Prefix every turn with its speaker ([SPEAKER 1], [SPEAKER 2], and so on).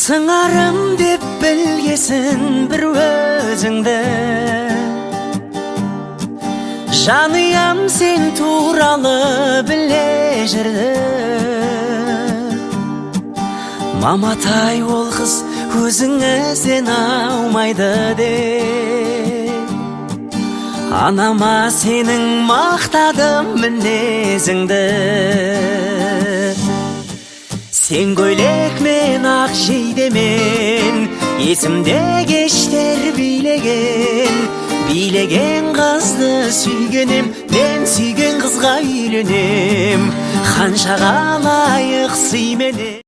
[SPEAKER 1] Сыңарым деп білгесін бір өзіңді, жаныям сен туралы біле жүрді. Маматай ол қыз өзіңізден аумайды де, анама сенің мақтадым мінезіңді. Сен көйлек мен ақ жейдемен, есімде кештер билеген қызды сүйгенем, мен сүйген қызға үйленем, қанша қалайық сый менен.